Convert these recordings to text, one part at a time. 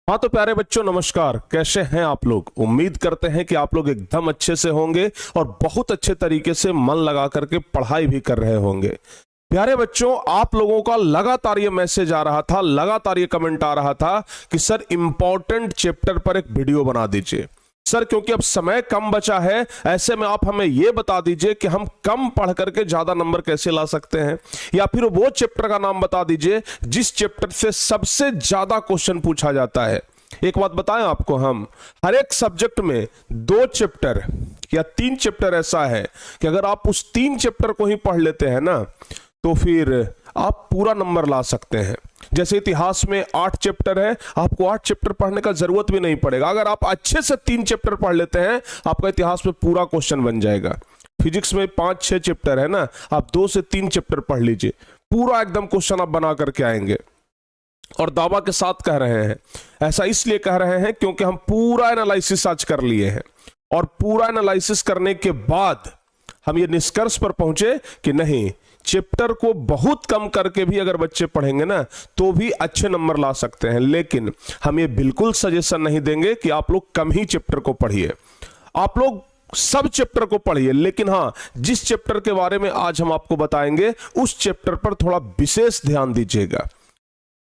हाँ तो प्यारे बच्चों नमस्कार। कैसे हैं आप लोग? उम्मीद करते हैं कि आप लोग एकदम अच्छे से होंगे और बहुत अच्छे तरीके से मन लगा करके पढ़ाई भी कर रहे होंगे। प्यारे बच्चों, आप लोगों का लगातार ये मैसेज आ रहा था, लगातार ये कमेंट आ रहा था कि सर इंपॉर्टेंट चैप्टर पर एक वीडियो बना दीजिए। सर क्योंकि अब समय कम बचा है, ऐसे में आप हमें यह बता दीजिए कि हम कम पढ़ करके ज्यादा नंबर कैसे ला सकते हैं, या फिर वो चैप्टर का नाम बता दीजिए जिस चैप्टर से सबसे ज्यादा क्वेश्चन पूछा जाता है। एक बात बताएं आपको, हम हर एक सब्जेक्ट में 2 चैप्टर या 3 चैप्टर ऐसा है कि अगर आप उस 3 चैप्टर को ही पढ़ लेते हैं ना तो फिर आप पूरा नंबर ला सकते हैं। जैसे इतिहास में 8 चैप्टर है, आपको 8 चैप्टर पढ़ने का जरूरत भी नहीं पड़ेगा। अगर आप अच्छे से 3 चैप्टर पढ़ लेते हैं, आपका इतिहास में पूरा क्वेश्चन बन जाएगा। फिजिक्स में 5-6 चैप्टर है ना, आप 2 से 3 चैप्टर पढ़ लीजिए, पूरा एकदम क्वेश्चन आप बना करके आएंगे। और दावा के साथ कह रहे हैं, ऐसा इसलिए कह रहे हैं क्योंकि हम पूरा एनालिसिस आज कर लिए हैं, और पूरा एनालिसिस करने के बाद हम ये निष्कर्ष पर पहुंचे कि नहीं, चैप्टर को बहुत कम करके भी अगर बच्चे पढ़ेंगे ना तो भी अच्छे नंबर ला सकते हैं। लेकिन हम ये बिल्कुल सजेशन नहीं देंगे कि आप लोग कम ही चैप्टर को पढ़िए, आप लोग सब चैप्टर को पढ़िए। लेकिन हां, जिस चैप्टर के बारे में आज हम आपको बताएंगे उस चैप्टर पर थोड़ा विशेष ध्यान दीजिएगा।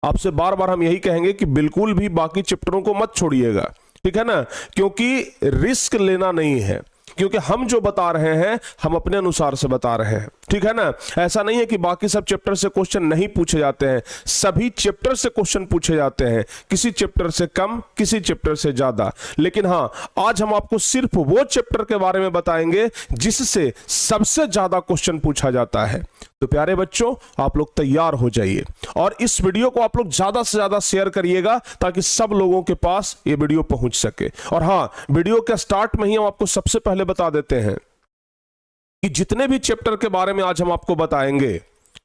आपसे बार बार हम यही कहेंगे कि बिल्कुल भी बाकी चैप्टरों को मत छोड़िएगा, ठीक है ना, क्योंकि रिस्क लेना नहीं है। क्योंकि हम जो बता रहे हैं हम अपने अनुसार से बता रहे हैं, ठीक है ना। ऐसा नहीं है कि बाकी सब चैप्टर से क्वेश्चन नहीं पूछे जाते हैं, सभी चैप्टर से क्वेश्चन पूछे जाते हैं, किसी चैप्टर से कम, किसी चैप्टर से ज्यादा। लेकिन हां, आज हम आपको सिर्फ वो चैप्टर के बारे में बताएंगे जिससे सबसे ज्यादा क्वेश्चन पूछा जाता है। तो प्यारे बच्चों, आप लोग तैयार हो जाइए और इस वीडियो को आप लोग ज्यादा से ज्यादा शेयर करिएगा ताकि सब लोगों के पास ये वीडियो पहुंच सके। और हां, वीडियो के स्टार्ट में ही हम आपको सबसे पहले बता देते हैं कि जितने भी चैप्टर के बारे में आज हम आपको बताएंगे,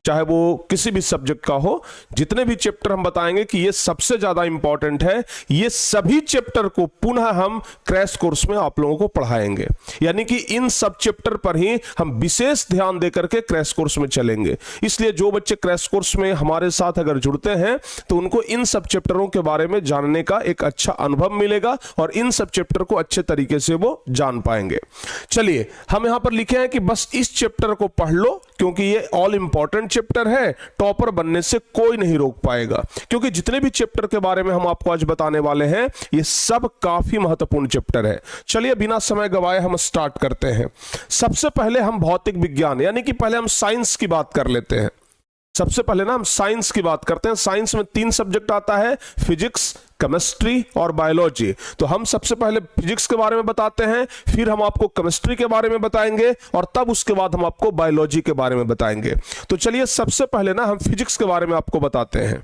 चाहे वो किसी भी सब्जेक्ट का हो, जितने भी चैप्टर हम बताएंगे कि ये सबसे ज्यादा इंपॉर्टेंट है, ये सभी चैप्टर को पुनः हम क्रैश कोर्स में आप लोगों को पढ़ाएंगे। यानी कि इन सब चैप्टर पर ही हम विशेष ध्यान देकर के क्रैश कोर्स में चलेंगे। इसलिए जो बच्चे क्रैश कोर्स में हमारे साथ अगर जुड़ते हैं तो उनको इन सब चैप्टरों के बारे में जानने का एक अच्छा अनुभव मिलेगा और इन सब चैप्टर को अच्छे तरीके से वो जान पाएंगे। चलिए, हम यहां पर लिखे हैं कि बस इस चैप्टर को पढ़ लो क्योंकि ये ऑल इंपॉर्टेंट चैप्टर है, टॉपर बनने से कोई नहीं रोक पाएगा। क्योंकि जितने भी चैप्टर के बारे में हम आपको आज बताने वाले हैं ये सब काफी महत्वपूर्ण चैप्टर है। चलिए बिना समय गवाए हम स्टार्ट करते हैं। सबसे पहले हम भौतिक विज्ञान यानी कि पहले हम साइंस की बात कर लेते हैं। सबसे पहले ना हम साइंस की बात करते हैं। साइंस में 3 सब्जेक्ट आता है, फिजिक्स, केमिस्ट्री और बायोलॉजी। तो हम सबसे पहले फिजिक्स के बारे में बताते हैं, फिर हम आपको केमिस्ट्री के बारे में बताएंगे और तब उसके बाद हम आपको बायोलॉजी के बारे में बताएंगे। तो चलिए सबसे पहले ना हम फिजिक्स के बारे में आपको बताते हैं।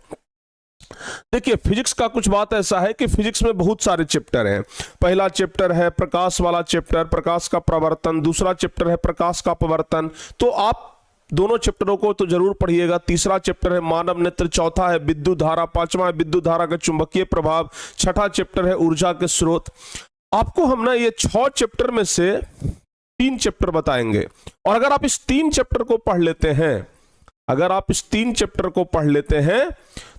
देखिए, फिजिक्स का कुछ बात ऐसा है कि फिजिक्स में बहुत सारे चैप्टर हैं। पहला चैप्टर है प्रकाश वाला चैप्टर, प्रकाश का प्रवर्तन। दूसरा चैप्टर है प्रकाश का अपवर्तन। तो आप दोनों चैप्टरों को तो जरूर पढ़िएगा। तीसरा चैप्टर है मानव नेत्र, चौथा है विद्युत धारा, पांचवा है विद्युत धारा का चुंबकीय प्रभाव, छठा चैप्टर है ऊर्जा के स्रोत। आपको हम ना ये 6 चैप्टर में से 3 चैप्टर बताएंगे, और अगर आप इस 3 चैप्टर को पढ़ लेते हैं, अगर आप इस 3 चैप्टर को पढ़ लेते हैं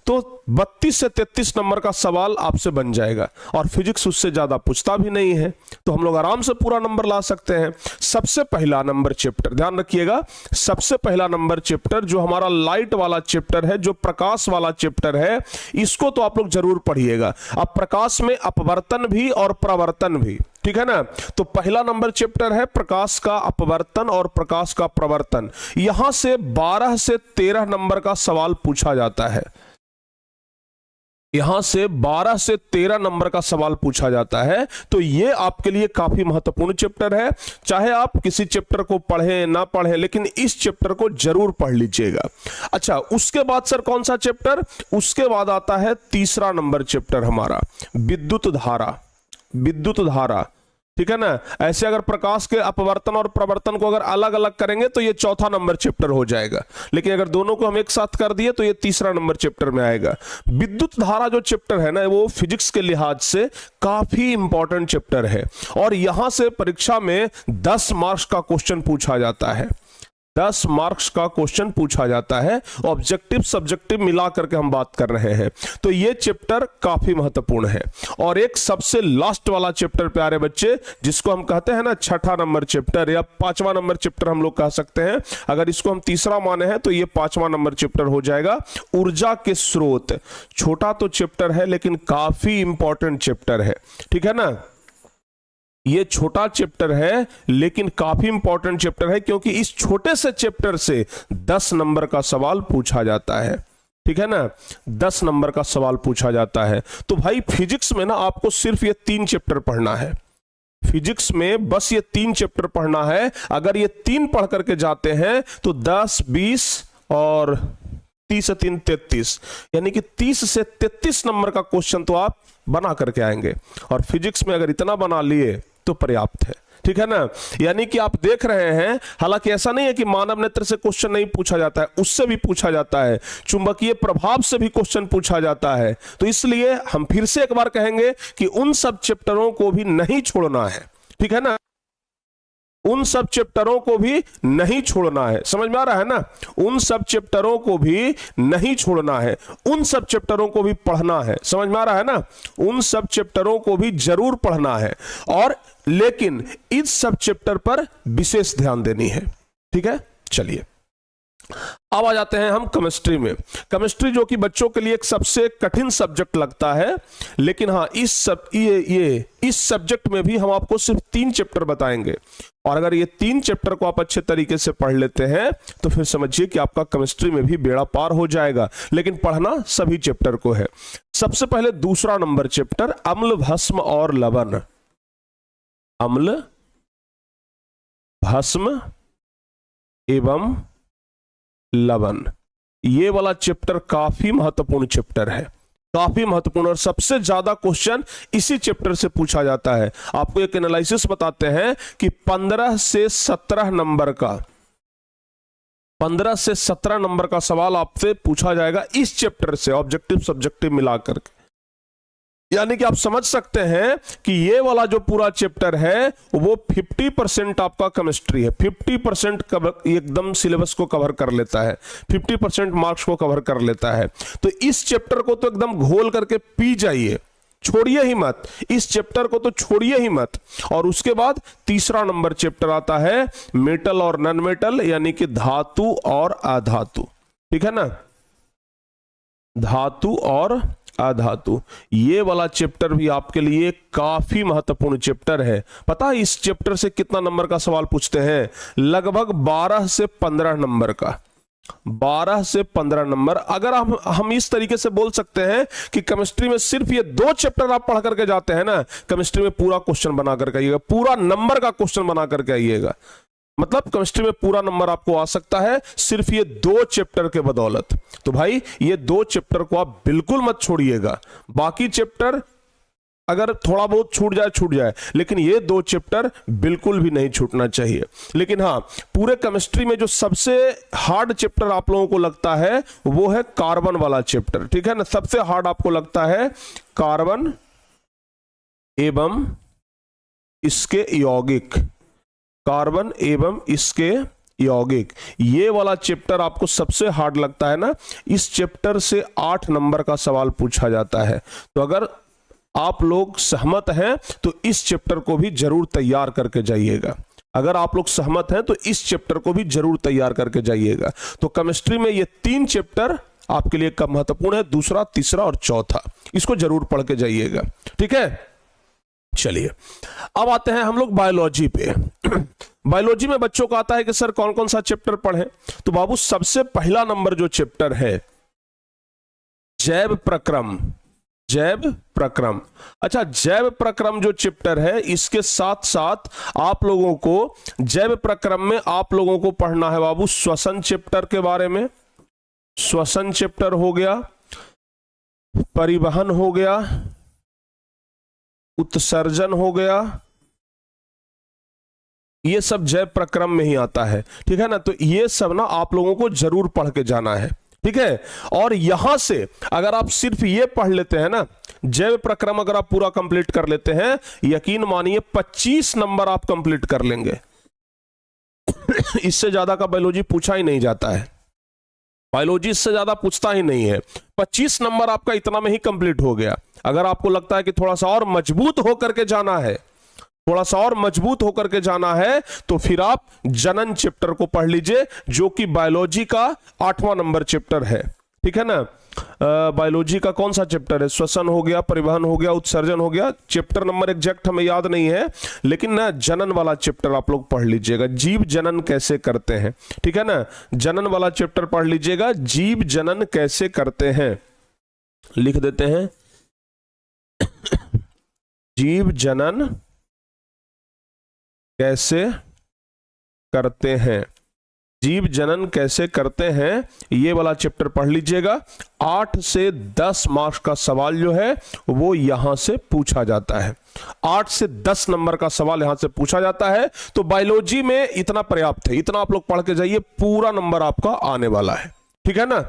तो 32 से 33 नंबर का सवाल आपसे बन जाएगा, और फिजिक्स उससे ज्यादा पूछता भी नहीं है, तो हम लोग आराम से पूरा नंबर ला सकते हैं। सबसे पहला नंबर चैप्टर, ध्यान रखिएगा, सबसे पहला नंबर चैप्टर जो हमारा लाइट वाला चैप्टर है, जो प्रकाश वाला चैप्टर है, इसको तो आप लोग जरूर पढ़िएगा। अब प्रकाश में अपवर्तन भी और प्रवर्तन भी, ठीक है ना। तो पहला नंबर चैप्टर है प्रकाश का अपवर्तन और प्रकाश का प्रवर्तन। यहां से 12 से 13 नंबर का सवाल पूछा जाता है। यहां से 12 से 13 नंबर का सवाल पूछा जाता है। तो यह आपके लिए काफी महत्वपूर्ण चैप्टर है। चाहे आप किसी चैप्टर को पढ़ें ना पढ़ें, लेकिन इस चैप्टर को जरूर पढ़ लीजिएगा। अच्छा, उसके बाद सर कौन सा चैप्टर? उसके बाद आता है तीसरा नंबर चैप्टर हमारा, विद्युत धारा। विद्युत धारा, ठीक है ना। ऐसे अगर प्रकाश के अपवर्तन और प्रवर्तन को अगर अलग अलग करेंगे तो ये चौथा नंबर चैप्टर हो जाएगा, लेकिन अगर दोनों को हम एक साथ कर दिए तो ये तीसरा नंबर चैप्टर में आएगा। विद्युत धारा जो चैप्टर है ना, वो फिजिक्स के लिहाज से काफी इंपॉर्टेंट चैप्टर है, और यहां से परीक्षा में 10 मार्क्स का क्वेश्चन पूछा जाता है। 10 मार्क्स का क्वेश्चन पूछा जाता है। ऑब्जेक्टिव सब्जेक्टिव मिला करके हम बात कर रहे हैं, तो ये चैप्टर काफी महत्वपूर्ण है। और एक सबसे लास्ट वाला चैप्टर प्यारे बच्चे, जिसको हम कहते हैं ना छठा नंबर चैप्टर या 5वां नंबर चैप्टर हम लोग कह सकते हैं, अगर इसको हम तीसरा माने हैं तो ये 5वां नंबर चैप्टर हो जाएगा, ऊर्जा के स्रोत। छोटा तो चैप्टर है लेकिन काफी इंपॉर्टेंट चैप्टर है, ठीक है ना। ये छोटा चैप्टर है लेकिन काफी इंपॉर्टेंट चैप्टर है, क्योंकि इस छोटे से चैप्टर से 10 नंबर का सवाल पूछा जाता है, ठीक है ना। 10 नंबर का सवाल पूछा जाता है। तो भाई फिजिक्स में ना आपको सिर्फ ये 3 चैप्टर पढ़ना है। फिजिक्स में बस ये 3 चैप्टर पढ़ना है। अगर ये 3 पढ़ करके जाते हैं तो 10, 20 और 30 से 3 33, यानी कि 30 से 33 नंबर का क्वेश्चन तो आप बना करके आएंगे। और फिजिक्स में अगर इतना बना लिए तो पर्याप्त है, ठीक है ना। यानी कि आप देख रहे हैं, हालांकि ऐसा नहीं है कि मानव नेत्र से क्वेश्चन नहीं पूछा जाता है, उससे भी पूछा जाता है, चुंबकीय प्रभाव से भी क्वेश्चन पूछा जाता है। तो इसलिए हम फिर से एक बार कहेंगे कि उन सब चैप्टरों को भी नहीं छोड़ना है, ठीक है ना। उन सब चैप्टरों को भी नहीं छोड़ना है, समझ में आ रहा है ना। उन सब चैप्टरों को भी नहीं छोड़ना है, उन सब चैप्टरों को भी पढ़ना है, समझ में आ रहा है ना। उन सब चैप्टरों को भी जरूर पढ़ना है, और लेकिन इस सब चैप्टर पर विशेष ध्यान देनी है, ठीक है। चलिए अब आ जाते हैं हम केमिस्ट्री में। केमिस्ट्री जो कि बच्चों के लिए एक सबसे कठिन सब्जेक्ट लगता है, लेकिन हाँ इस सब्जेक्ट में भी हम आपको सिर्फ 3 चैप्टर बताएंगे। और अगर ये 3 चैप्टर को आप अच्छे तरीके से पढ़ लेते हैं तो फिर समझिए कि आपका केमिस्ट्री में भी बेड़ा पार हो जाएगा। लेकिन पढ़ना सभी चैप्टर को है। सबसे पहले दूसरा नंबर चैप्टर, अम्ल, भस्म और लवण। अम्ल, भस्म एवं लवण, ये वाला चैप्टर काफी महत्वपूर्ण चैप्टर है, काफी महत्वपूर्ण। और सबसे ज्यादा क्वेश्चन इसी चैप्टर से पूछा जाता है। आपको एक एनालिसिस बताते हैं कि 15 से 17 नंबर का 15 से 17 नंबर का सवाल आपसे पूछा जाएगा इस चैप्टर से, ऑब्जेक्टिव सब्जेक्टिव मिलाकर के। यानी कि आप समझ सकते हैं कि ये वाला जो पूरा चैप्टर है वो 50% आपका केमिस्ट्री है। 50% एकदम सिलेबस को कवर कर लेता है, 50% मार्क्स को कवर कर लेता है। तो इस चैप्टर को तो एकदम घोल करके पी जाइए, छोड़िए ही मत, इस चैप्टर को तो छोड़िए ही मत। और उसके बाद तीसरा नंबर चैप्टर आता है मेटल और नॉन मेटल, यानी कि धातु और अधातु, ठीक है ना। धातु और अधातु, ये वाला चैप्टर भी आपके लिए काफी महत्वपूर्ण चैप्टर है। पता है इस चैप्टर से कितना नंबर का सवाल पूछते हैं? लगभग 12 से 15 नंबर का, 12 से 15 नंबर। अगर हम इस तरीके से बोल सकते हैं कि केमिस्ट्री में सिर्फ ये 2 चैप्टर आप पढ़ करके जाते हैं ना, केमिस्ट्री में पूरा क्वेश्चन बना करके आइएगा, पूरा नंबर का क्वेश्चन बना करके आइएगा। मतलब केमिस्ट्री में पूरा नंबर आपको आ सकता है सिर्फ ये 2 चैप्टर के बदौलत। तो भाई ये 2 चैप्टर को आप बिल्कुल मत छोड़िएगा। बाकी चैप्टर अगर थोड़ा बहुत छूट जाए, लेकिन ये 2 चैप्टर बिल्कुल भी नहीं छूटना चाहिए। लेकिन हाँ, पूरे केमिस्ट्री में जो सबसे हार्ड चैप्टर आप लोगों को लगता है वो है कार्बन वाला चैप्टर, ठीक है ना। सबसे हार्ड आपको लगता है कार्बन एवं इसके यौगिक, कार्बन एवं इसके यौगिक, ये वाला चैप्टर आपको सबसे हार्ड लगता है ना। इस चैप्टर से 8 नंबर का सवाल पूछा जाता है। तो अगर आप लोग सहमत हैं तो इस चैप्टर को भी जरूर तैयार करके जाइएगा। अगर आप लोग सहमत हैं तो इस चैप्टर को भी जरूर तैयार करके जाइएगा। तो केमिस्ट्री में ये 3 चैप्टर आपके लिए कब महत्वपूर्ण है, दूसरा, तीसरा और चौथा, इसको जरूर पढ़ के जाइएगा, ठीक है। चलिए अब आते हैं हम लोग बायोलॉजी पे। बायोलॉजी में बच्चों को आता है कि सर कौन कौन सा चैप्टर पढ़ें। तो बाबू सबसे पहला नंबर जो चैप्टर है जैव प्रक्रम, जैव प्रक्रम। अच्छा, जैव प्रक्रम जो चैप्टर है इसके साथ साथ आप लोगों को जैव प्रक्रम में आप लोगों को पढ़ना है बाबू श्वसन चैप्टर के बारे में। श्वसन चैप्टर हो गया, परिवहन हो गया, उत्सर्जन हो गया, ये सब जैव प्रक्रम में ही आता है, ठीक है ना। तो ये सब ना आप लोगों को जरूर पढ़ के जाना है, ठीक है। और यहां से अगर आप सिर्फ ये पढ़ लेते हैं ना, जैव प्रक्रम अगर आप पूरा कंप्लीट कर लेते हैं, यकीन मानिए 25 नंबर आप कंप्लीट कर लेंगे। इससे ज्यादा का बायोलॉजी पूछा ही नहीं जाता है, बायोलॉजी इससे ज्यादा पूछता ही नहीं है। 25 नंबर आपका इतना में ही कंप्लीट हो गया। अगर आपको लगता है कि थोड़ा सा और मजबूत होकर के जाना है, थोड़ा सा और मजबूत होकर के जाना है, तो फिर आप जनन चैप्टर को पढ़ लीजिए, जो कि बायोलॉजी का 8वां नंबर चैप्टर है। ठीक है ना, बायोलॉजी का कौन सा चैप्टर है? श्वसन हो गया, परिवहन हो गया, उत्सर्जन हो गया। चैप्टर नंबर एग्जैक्ट हमें याद नहीं है, लेकिन ना जनन वाला चैप्टर आप लोग पढ़ लीजिएगा, जीव जनन कैसे करते हैं। ठीक है ना, जनन वाला चैप्टर पढ़ लीजिएगा, जीव जनन कैसे करते हैं। लिख देते हैं, जीव जनन कैसे करते हैं, जीव जनन कैसे करते हैं, ये वाला चैप्टर पढ़ लीजिएगा। 8 से 10 मार्क्स का सवाल जो है वो यहां से पूछा जाता है। 8 से 10 नंबर का सवाल यहां से पूछा जाता है। तो बायोलॉजी में इतना पर्याप्त है, इतना आप लोग पढ़ के जाइए, पूरा नंबर आपका आने वाला है। ठीक है ना।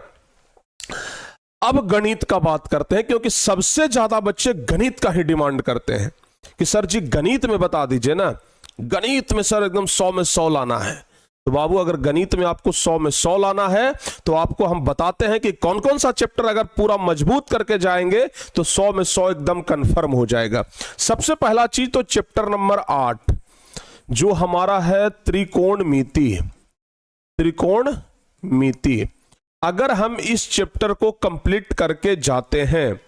अब गणित का बात करते हैं, क्योंकि सबसे ज्यादा बच्चे गणित का ही डिमांड करते हैं कि सर जी गणित में बता दीजिए ना, गणित में सर एकदम 100 में 100 लाना है। तो बाबू अगर गणित में आपको 100 में 100 लाना है, तो आपको हम बताते हैं कि कौन कौन सा चैप्टर अगर पूरा मजबूत करके जाएंगे तो 100 में 100 एकदम कंफर्म हो जाएगा। सबसे पहला चीज तो चैप्टर नंबर 8 जो हमारा है त्रिकोणमिति। त्रिकोणमिति अगर हम इस चैप्टर को कंप्लीट करके जाते हैं,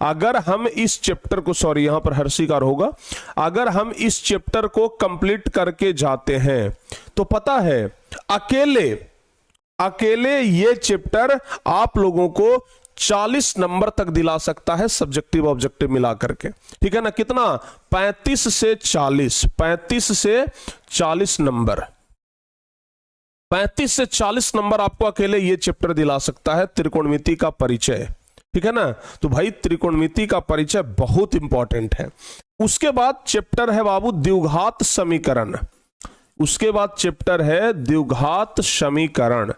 अगर हम इस चैप्टर को, सॉरी यहां पर हर्षिकार होगा, अगर हम इस चैप्टर को कंप्लीट करके जाते हैं तो पता है अकेले ये चैप्टर आप लोगों को 40 नंबर तक दिला सकता है, सब्जेक्टिव ऑब्जेक्टिव मिला करके। ठीक है ना, कितना? 35 से 40, 35 से 40 नंबर, 35 से 40 नंबर आपको अकेले ये चैप्टर दिला सकता है, त्रिकोणमिति का परिचय। ठीक है ना, तो भाई त्रिकोणमिति का परिचय बहुत इंपॉर्टेंट है। उसके बाद चैप्टर है बाबू द्विघात समीकरण, उसके बाद चैप्टर है द्विघात समीकरण।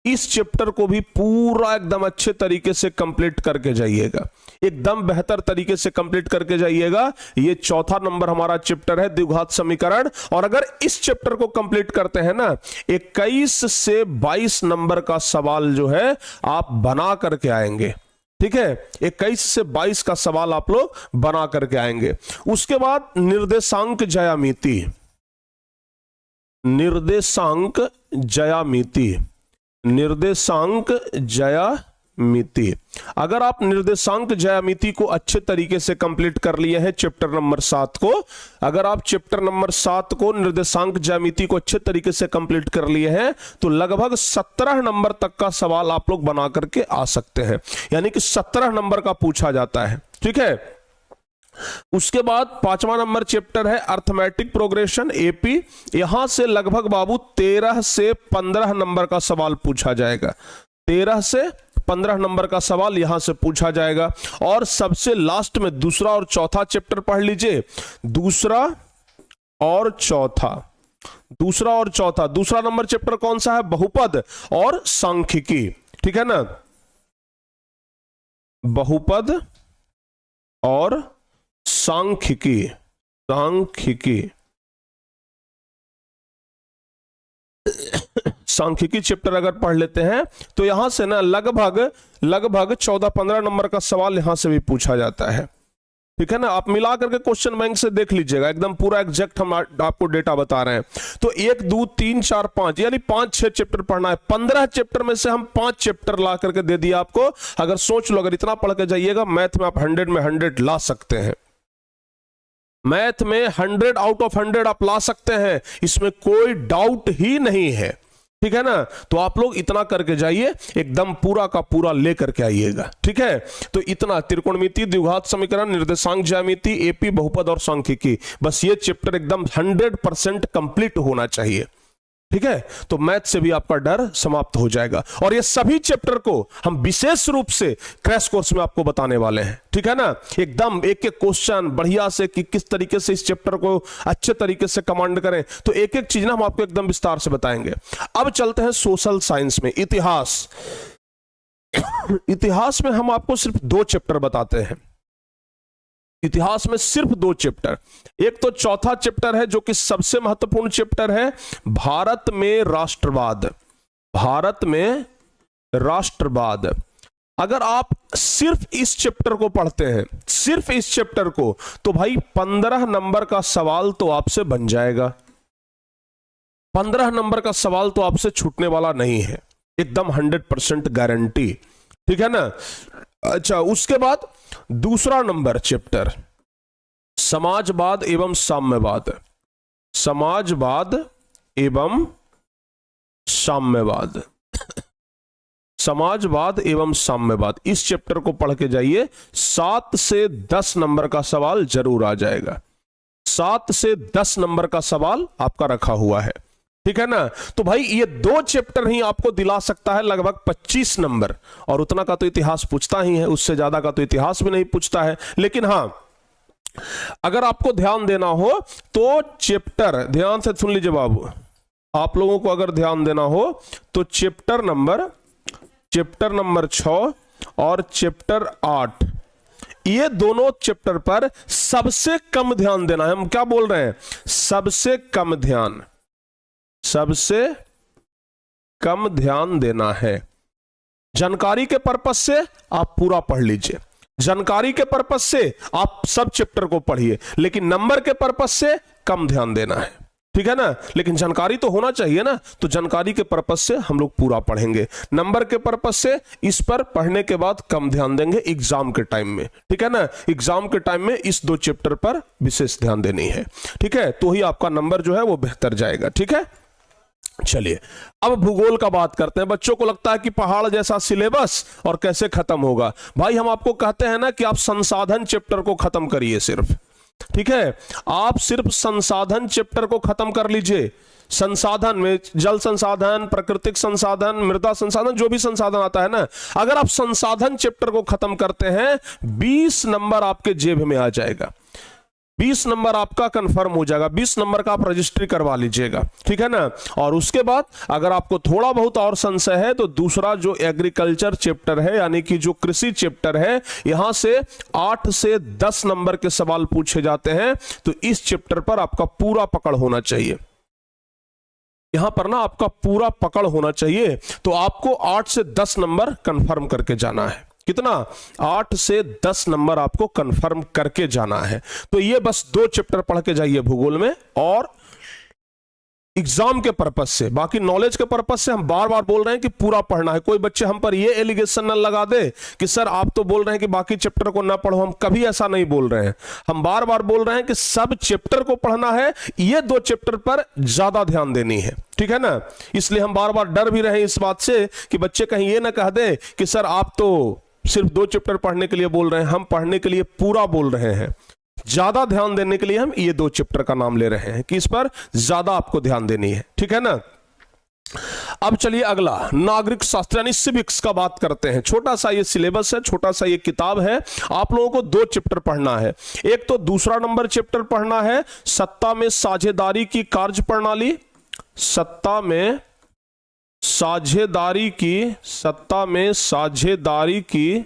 इस चैप्टर को भी पूरा एकदम अच्छे तरीके से कंप्लीट करके जाइएगा, एकदम बेहतर तरीके से कंप्लीट करके जाइएगा। ये 4था नंबर हमारा चैप्टर है द्विघात समीकरण। और अगर इस चैप्टर को कंप्लीट करते हैं ना, 21 से 22 नंबर का सवाल जो है आप बना करके आएंगे। ठीक है, 21 से 22 का सवाल आप लोग बना करके आएंगे। उसके बाद निर्देशांक ज्यामिति, निर्देशांक ज्यामिति, निर्देशांक ज्यामिति। अगर आप निर्देशांक ज्यामिति को अच्छे तरीके से कंप्लीट कर लिए हैं चैप्टर नंबर 7 को, अगर आप चैप्टर नंबर 7 को निर्देशांक ज्यामिति को अच्छे तरीके से कंप्लीट कर लिए हैं, तो लगभग 17 नंबर तक का सवाल आप लोग बना करके आ सकते हैं, यानी कि 17 नंबर का पूछा जाता है। ठीक है, उसके बाद 5वां नंबर चैप्टर है अर्थमेटिक प्रोग्रेशन एपी। यहां से लगभग बाबू 13 से 15 नंबर का सवाल पूछा जाएगा, 13 से 15 नंबर का सवाल यहां से पूछा जाएगा। और सबसे लास्ट में दूसरा और चौथा चैप्टर पढ़ लीजिए, दूसरा और चौथा, दूसरा और चौथा। दूसरा नंबर चैप्टर कौन सा है? बहुपद और सांख्यिकी। ठीक है ना, बहुपद और सांख्यिकी, सांख्यिकी, सांख्यिकी चैप्टर अगर पढ़ लेते हैं तो यहां से ना लगभग 14-15 नंबर का सवाल यहां से भी पूछा जाता है। ठीक है ना, आप मिला करके क्वेश्चन बैंक से देख लीजिएगा, एकदम पूरा एग्जैक्ट हम आपको डेटा बता रहे हैं। तो 1, 2, 3, 4, 5 यानी 5-6 चैप्टर पढ़ना है। 15 चैप्टर में से हम 5 चैप्टर ला करके दे दिया आपको। अगर सोच लो, अगर इतना पढ़ के जाइएगा, मैथ में आप 100 में 100 ला सकते हैं, मैथ में 100 आउट ऑफ 100 आप ला सकते हैं, इसमें कोई डाउट ही नहीं है। ठीक है ना, तो आप लोग इतना करके जाइए, एकदम पूरा का पूरा लेकर के आइएगा। ठीक है, तो इतना त्रिकोणमिति, द्विघात समीकरण, निर्देशांक ज्यामिति, एपी, बहुपद और सांख्यिकी, बस ये चैप्टर एकदम 100% कंप्लीट होना चाहिए। ठीक है, तो मैथ से भी आपका डर समाप्त हो जाएगा। और ये सभी चैप्टर को हम विशेष रूप से क्रैश कोर्स में आपको बताने वाले हैं। ठीक है ना, एकदम एक एक क्वेश्चन बढ़िया से कि किस तरीके से इस चैप्टर को अच्छे तरीके से कमांड करें, तो एक एक चीज ना हम आपको एकदम विस्तार से बताएंगे। अब चलते हैं सोशल साइंस में, इतिहास। इतिहास में हम आपको सिर्फ 2 चैप्टर बताते हैं। इतिहास में सिर्फ 2 चैप्टर। एक तो चौथा चैप्टर है जो कि सबसे महत्वपूर्ण चैप्टर है, भारत में राष्ट्रवाद। भारत में राष्ट्रवाद। अगर आप सिर्फ इस चैप्टर को पढ़ते हैं, सिर्फ इस चैप्टर को, तो भाई 15 नंबर का सवाल तो आपसे बन जाएगा। 15 नंबर का सवाल तो आपसे छूटने वाला नहीं है, एकदम 100% गारंटी। ठीक है ना। अच्छा, उसके बाद दूसरा नंबर चैप्टर समाजवाद एवं साम्यवाद। समाजवाद एवं साम्यवाद। समाजवाद एवं साम्यवाद, इस चैप्टर को पढ़ के जाइए, 7 से 10 नंबर का सवाल जरूर आ जाएगा। 7 से 10 नंबर का सवाल आपका रखा हुआ है। ठीक है ना। तो भाई ये 2 चैप्टर ही आपको दिला सकता है लगभग 25 नंबर, और उतना का तो इतिहास पूछता ही है, उससे ज्यादा का तो इतिहास भी नहीं पूछता है। लेकिन हां, अगर आपको ध्यान देना हो तो चैप्टर, ध्यान से सुन लीजिए बाबू, आप लोगों को अगर ध्यान देना हो तो चैप्टर नंबर 6 और चैप्टर 8, ये दोनों चैप्टर पर सबसे कम ध्यान देना है। हम क्या बोल रहे हैं? सबसे कम ध्यान, सबसे कम ध्यान देना है। जानकारी के पर्पस से आप पूरा पढ़ लीजिए, जानकारी के पर्पस से आप सब चैप्टर को पढ़िए, लेकिन नंबर के पर्पस से कम ध्यान देना है। ठीक है ना। लेकिन जानकारी तो होना चाहिए ना, तो जानकारी के पर्पस से हम लोग पूरा पढ़ेंगे, नंबर के पर्पस से इस पर पढ़ने के बाद कम ध्यान देंगे एग्जाम के टाइम में। ठीक है ना। एग्जाम के टाइम में इस 2 चैप्टर पर विशेष ध्यान देनी है। ठीक है, तो ही आपका नंबर जो है वो बेहतर जाएगा। ठीक है, चलिए अब भूगोल का बात करते हैं। बच्चों को लगता है कि पहाड़ जैसा सिलेबस और कैसे खत्म होगा। भाई हम आपको कहते हैं ना कि आप संसाधन चैप्टर को खत्म करिए सिर्फ। ठीक है, आप सिर्फ संसाधन चैप्टर को खत्म कर लीजिए। संसाधन में जल संसाधन, प्राकृतिक संसाधन, मृदा संसाधन, जो भी संसाधन आता है ना, अगर आप संसाधन चैप्टर को खत्म करते हैं, 20 नंबर आपके जेब में आ जाएगा। 20 नंबर आपका कंफर्म हो जाएगा, 20 नंबर का आप रजिस्ट्री करवा लीजिएगा। ठीक है ना। और उसके बाद अगर आपको थोड़ा बहुत और संशय है तो दूसरा जो एग्रीकल्चर चैप्टर है, यानी कि जो कृषि चैप्टर है, यहां से 8 से 10 नंबर के सवाल पूछे जाते हैं। तो इस चैप्टर पर आपका पूरा पकड़ होना चाहिए, यहां पर ना आपका पूरा पकड़ होना चाहिए। तो आपको 8 से 10 नंबर कंफर्म करके जाना है। कितना? 8 से 10 नंबर आपको कंफर्म करके जाना है। तो ये बस 2 चैप्टर पढ़ के जाइए भूगोल में, और एग्जाम के पर्पस से, बाकी नॉलेज के पर्पस से हम बार बार बोल रहे हैं कि पूरा पढ़ना है। कोई बच्चे हम पर ये एलिगेशन न लगा दे कि सर आप तो बोल रहे हैं कि बाकी चैप्टर को ना पढ़ो। हम कभी ऐसा नहीं बोल रहे हैं, हम बार बार बोल रहे हैं कि सब चैप्टर को पढ़ना है, ये 2 चैप्टर पर ज्यादा ध्यान देनी है। ठीक है ना। इसलिए हम बार बार डर भी रहे इस बात से कि बच्चे कहीं ये ना कह दे कि सर आप तो सिर्फ 2 चैप्टर पढ़ने के लिए बोल रहे हैं। हम पढ़ने के लिए पूरा बोल रहे हैं, ज्यादा ध्यान देने के लिए हम ये 2 चैप्टर का नाम ले रहे हैं कि इस पर ज्यादा आपको ध्यान देनी है। ठीक है ना। अब चलिए अगला नागरिक शास्त्र यानी सिविक्स का बात करते हैं। छोटा सा ये सिलेबस है, छोटा सा ये किताब है। आप लोगों को 2 चैप्टर पढ़ना है। एक तो दूसरा नंबर चैप्टर पढ़ना है, सत्ता में साझेदारी की कार्य प्रणाली। सत्ता में साझेदारी की, सत्ता में साझेदारी की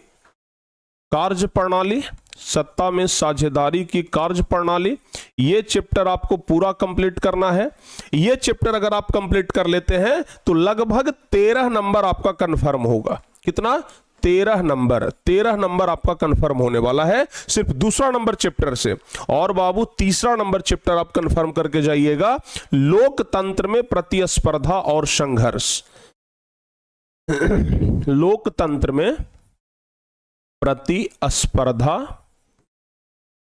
कार्य प्रणाली, सत्ता में साझेदारी की कार्य प्रणाली। ये चैप्टर आपको पूरा कंप्लीट करना है। ये चैप्टर अगर आप कंप्लीट कर लेते हैं तो लगभग 13 नंबर आपका कंफर्म होगा। कितना? 13 नंबर। 13 नंबर आपका कंफर्म होने वाला है सिर्फ दूसरा नंबर चैप्टर से। और बाबू तीसरा नंबर चैप्टर आप कंफर्म करके जाइएगा, लोकतंत्र में प्रतिस्पर्धा और संघर्ष। लोकतंत्र में प्रतिस्पर्धा,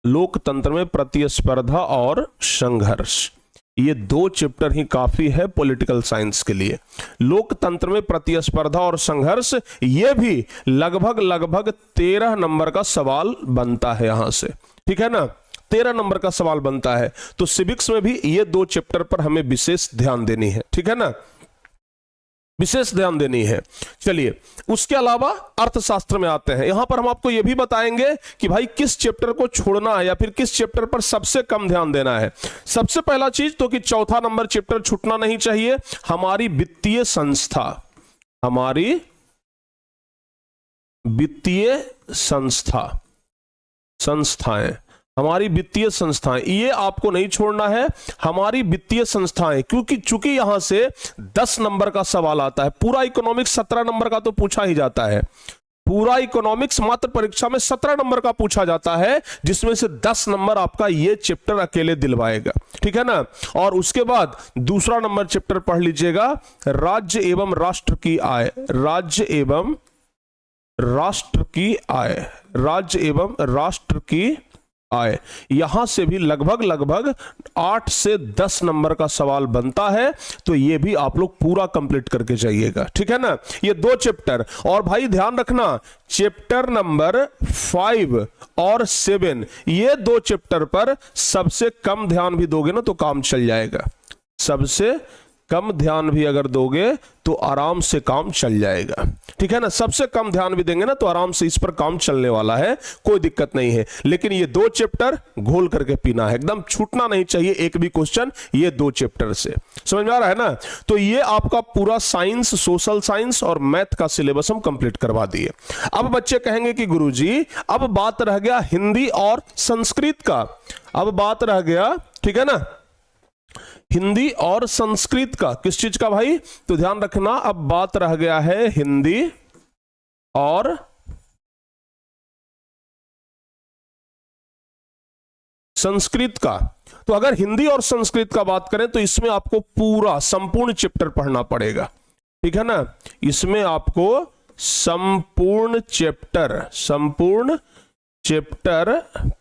लोकतंत्र में प्रतिस्पर्धा और संघर्ष, ये 2 चैप्टर ही काफी है पॉलिटिकल साइंस के लिए। लोकतंत्र में प्रतिस्पर्धा और संघर्ष, ये भी लगभग 13 नंबर का सवाल बनता है यहां से। ठीक है ना, 13 नंबर का सवाल बनता है। तो सिविक्स में भी ये 2 चैप्टर पर हमें विशेष ध्यान देनी है। ठीक है ना, विशेष ध्यान देनी है। चलिए उसके अलावा अर्थशास्त्र में आते हैं। यहां पर हम आपको यह भी बताएंगे कि भाई किस चैप्टर को छोड़ना है या फिर किस चैप्टर पर सबसे कम ध्यान देना है। सबसे पहला चीज तो कि चौथा नंबर चैप्टर छूटना नहीं चाहिए, हमारी वित्तीय संस्था। हमारी वित्तीय संस्था, संस्थाएं, हमारी वित्तीय संस्थाएं, ये आपको नहीं छोड़ना है, हमारी वित्तीय संस्थाएं, क्योंकि चूंकि यहां से 10 नंबर का सवाल आता है। पूरा इकोनॉमिक्स 17 नंबर का तो पूछा ही जाता है, पूरा इकोनॉमिक्स मात्र परीक्षा में 17 नंबर का पूछा जाता है, जिसमें से 10 नंबर आपका ये चैप्टर अकेले दिलवाएगा, ठीक है ना। और उसके बाद दूसरा नंबर चैप्टर पढ़ लीजिएगा, राज्य एवं राष्ट्र की आय, राज्य एवं राष्ट्र की आय, राज्य एवं राष्ट्र की आय। यहां से भी लगभग 8 से 10 नंबर का सवाल बनता है, तो ये भी आप लोग पूरा कंप्लीट करके जाइएगा, ठीक है ना। ये 2 चैप्टर, और भाई ध्यान रखना चैप्टर नंबर 5 और 7, ये 2 चैप्टर पर सबसे कम ध्यान भी दोगे ना तो काम चल जाएगा। सबसे कम ध्यान भी अगर दोगे तो आराम से काम चल जाएगा, ठीक है ना। सबसे कम ध्यान भी देंगे ना तो आराम से इस पर काम चलने वाला है, कोई दिक्कत नहीं है। लेकिन ये 2 चैप्टर घोल करके पीना है, एकदम छूटना नहीं चाहिए एक भी क्वेश्चन ये 2 चैप्टर से। समझ में आ रहा है ना। तो ये आपका पूरा साइंस, सोशल साइंस और मैथ का सिलेबस हम कंप्लीट करवा दिए। अब बच्चे कहेंगे कि गुरुजी अब बात रह गया हिंदी और संस्कृत का, अब बात रह गया, ठीक है ना, हिंदी और संस्कृत का। किस चीज का भाई, तो ध्यान रखना अब बात रह गया है हिंदी और संस्कृत का। तो अगर हिंदी और संस्कृत का बात करें तो इसमें आपको पूरा संपूर्ण चैप्टर पढ़ना पड़ेगा, ठीक है ना। इसमें आपको संपूर्ण चैप्टर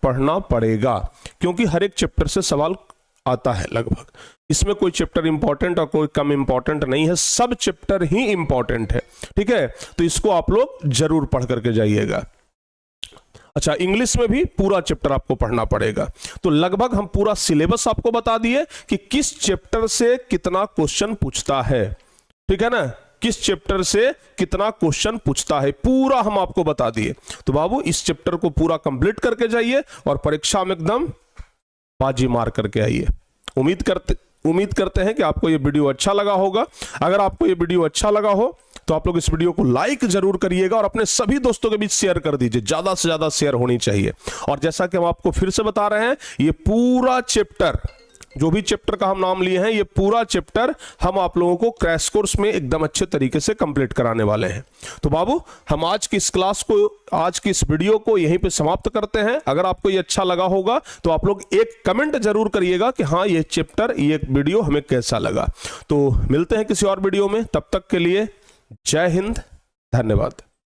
पढ़ना पड़ेगा, क्योंकि हर एक चैप्टर से सवाल आता है लगभग। इसमें कोई चैप्टर इंपॉर्टेंट और कोई कम इंपॉर्टेंट नहीं है, सब चैप्टर ही इंपॉर्टेंट है, ठीक है। तो इसको आप लोग जरूर पढ़ करके जाइएगा। अच्छा, इंग्लिश में भी पूरा चैप्टर आपको पढ़ना पड़ेगा। तो लगभग हम पूरा सिलेबस आपको बता दिए कि किस चैप्टर से कितना क्वेश्चन पूछता है, ठीक है ना, किस चैप्टर से कितना क्वेश्चन पूछता है, पूरा हम आपको बता दिए। तो बाबू इस चैप्टर को पूरा कंप्लीट करके जाइए और परीक्षा में एकदम बाजी मार करके आइए। उम्मीद करते हैं कि आपको ये वीडियो अच्छा लगा होगा। अगर आपको ये वीडियो अच्छा लगा हो तो आप लोग इस वीडियो को लाइक जरूर करिएगा और अपने सभी दोस्तों के बीच शेयर कर दीजिए, ज्यादा से ज्यादा शेयर होनी चाहिए। और जैसा कि हम आपको फिर से बता रहे हैं, ये पूरा चैप्टर, जो भी चैप्टर का हम नाम लिए हैं, ये पूरा चैप्टर हम आप लोगों को क्रैश कोर्स में एकदम अच्छे तरीके से कंप्लीट कराने वाले हैं। तो बाबू हम आज की इस क्लास को, आज की इस वीडियो को यहीं पे समाप्त करते हैं। अगर आपको ये अच्छा लगा होगा तो आप लोग एक कमेंट जरूर करिएगा कि हाँ ये चैप्टर, ये वीडियो हमें कैसा लगा। तो मिलते हैं किसी और वीडियो में, तब तक के लिए जय हिंद, धन्यवाद।